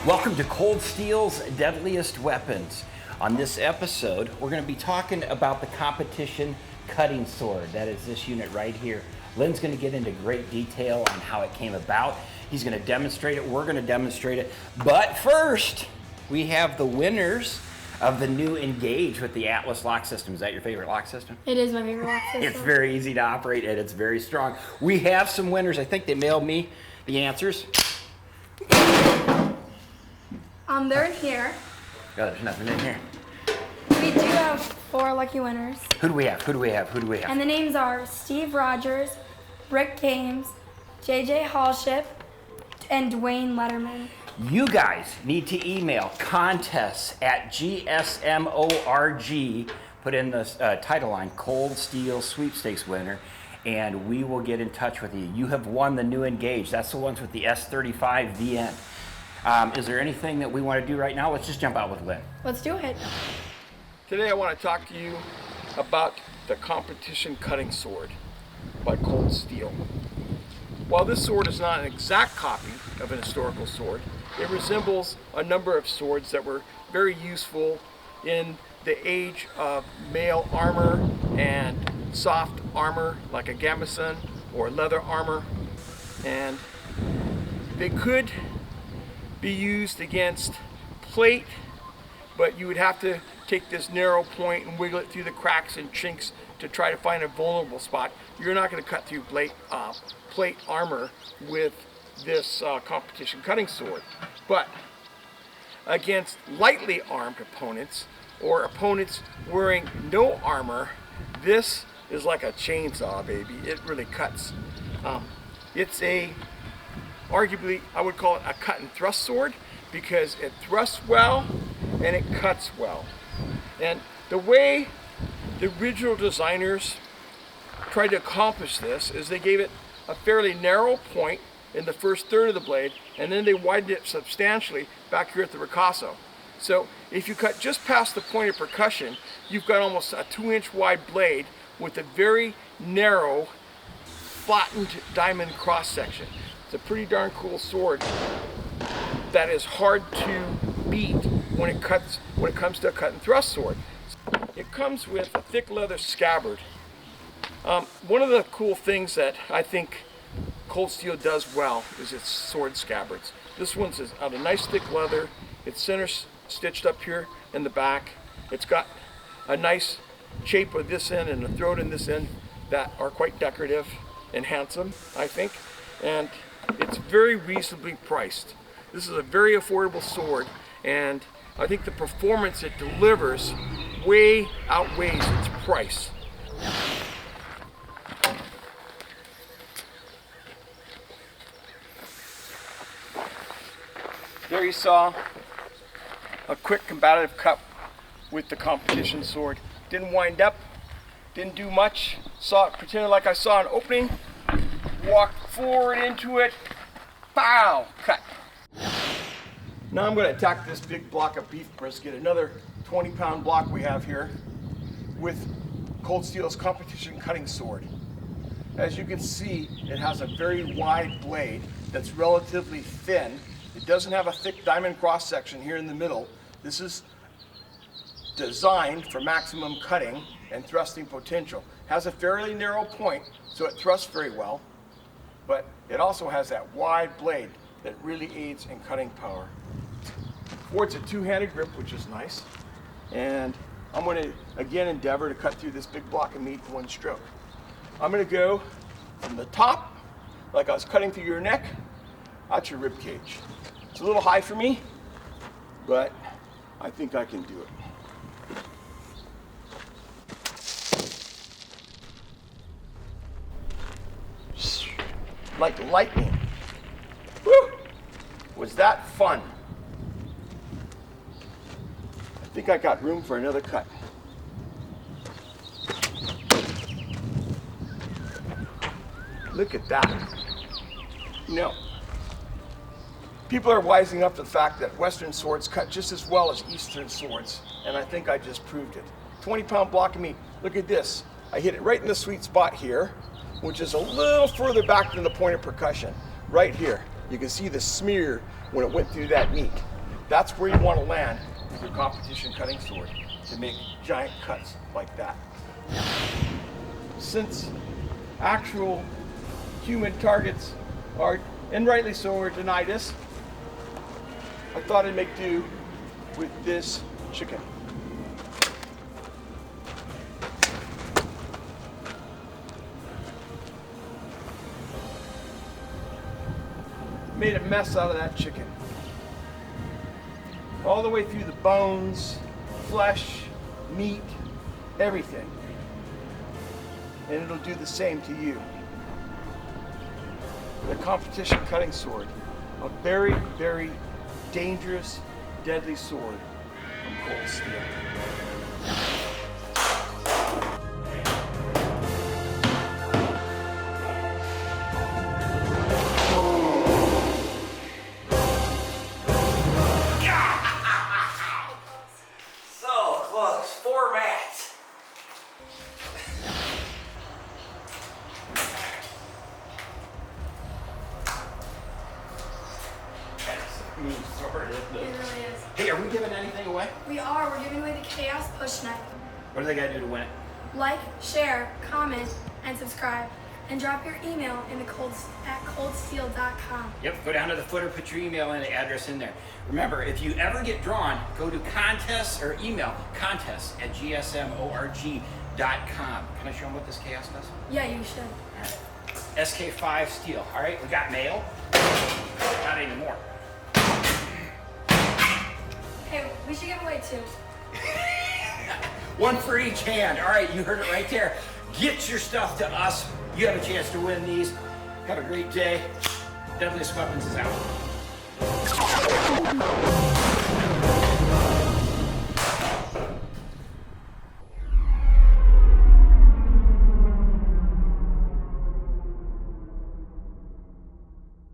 Welcome to Cold Steel's Deadliest Weapons. On this episode, we're going to be talking about the Compeitition cutting sword. That is this unit right here. Lynn's going to get into great detail on how it came about. He's going to demonstrate it. We're going to demonstrate it. But first, we have the winners of the new Engage with the Atlas lock system. Is that your favorite lock system? It is my favorite lock system. It's very easy to operate and it's very strong. We have some winners. I think they mailed me the answers. They're in here. Oh, there's nothing in here. We do have 4 lucky winners. Who do we have? Who do we have? Who do we have? And the names are Steve Rogers, Rick Games, JJ Hallship, and Dwayne Letterman. You guys need to email contests@gsmorg, put in the title line, Cold Steel Sweepstakes winner, and we will get in touch with you. You have won the new Engage. That's the ones with the S35 VN. Is there anything that we want to do right now? Let's just jump out with Lynn. Let's do it. Today I want to talk to you about the Compeitition cutting sword by Cold Steel. While this sword is not an exact copy of an historical sword, it resembles a number of swords that were very useful in the age of mail armor and soft armor like a gambeson or leather armor, and they could be used against plate, but you would have to take this narrow point and wiggle it through the cracks and chinks to try to find a vulnerable spot. You're not going to cut through plate armor with this Compeitition cutting sword. But against lightly armed opponents or opponents wearing no armor, this is like a chainsaw, baby. It really cuts. It's arguably, I would call it a cut and thrust sword because it thrusts well and it cuts well. And the way the original designers tried to accomplish this is they gave it a fairly narrow point in the first third of the blade, and then they widened it substantially back here at the ricasso. So if you cut just past the point of percussion, you've got almost a 2-inch wide blade with a very narrow flattened diamond cross section. It's a pretty darn cool sword that is hard to beat when it comes to a cut and thrust sword. It comes with a thick leather scabbard. One of the cool things that I think Cold Steel does well is its sword scabbards. This one's out of nice thick leather. It's center stitched up here in the back. It's got a nice chape of this end and a throat in this end that are quite decorative and handsome, I think. And it's very reasonably priced. This is a very affordable sword, and I think the performance it delivers way outweighs its price. There you saw a quick combative cut with the Compeitition sword. Didn't wind up, didn't do much. Pretended like I saw an opening, walked forward into it, pow, cut. Now I'm going to attack this big block of beef brisket, another 20-pound block we have here, with Cold Steel's Compeitition cutting sword. As you can see, it has a very wide blade that's relatively thin. It doesn't have a thick diamond cross section here in the middle. This is designed for maximum cutting and thrusting potential. Has a fairly narrow point, so it thrusts very well, but it also has that wide blade that really aids in cutting power. Affords a two-handed grip, which is nice, and I'm going to again endeavor to cut through this big block of meat in one stroke. I'm going to go from the top, like I was cutting through your neck, out your rib cage. It's a little high for me, but I think I can do it. Like lightning. Woo! Was that fun? I think I got room for another cut. Look at that. You know, people are wising up to the fact that Western swords cut just as well as Eastern swords, and I think I just proved it. 20-pound block of meat. Look at this. I hit it right in the sweet spot here, which is a little further back than the point of percussion, right here. You can see the smear when it went through that meat. That's where you want to land with your competition cutting sword to make giant cuts like that. Since actual human targets are, and rightly so, are denied us, I thought I'd make do with this chicken. Made a mess out of that chicken. All the way through the bones, flesh, meat, everything. And it'll do the same to you. The competition cutting sword, a very, very dangerous, deadly sword from cold steel. So close, 4 mats. Mean sword, isn't It it? really is. Hey, are we giving anything away? We're giving away the Chaos Push Knife. What do they gotta do to win it? Like, share, comment, and subscribe. And drop your email in the at coldsteel.com. Yep, go down to the footer, put your email and the address in there. Remember, if you ever get drawn, go to contests or email contests@gsmorg.com. Can I show them what this chaos does? Yeah, you should. All right. SK5 steel. All right, we got mail. Not anymore. Hey, we should give away 2. One for each hand. All right, you heard it right there. Get your stuff to us. You have a chance to win these. Have a great day. Deadliest Weapons is out.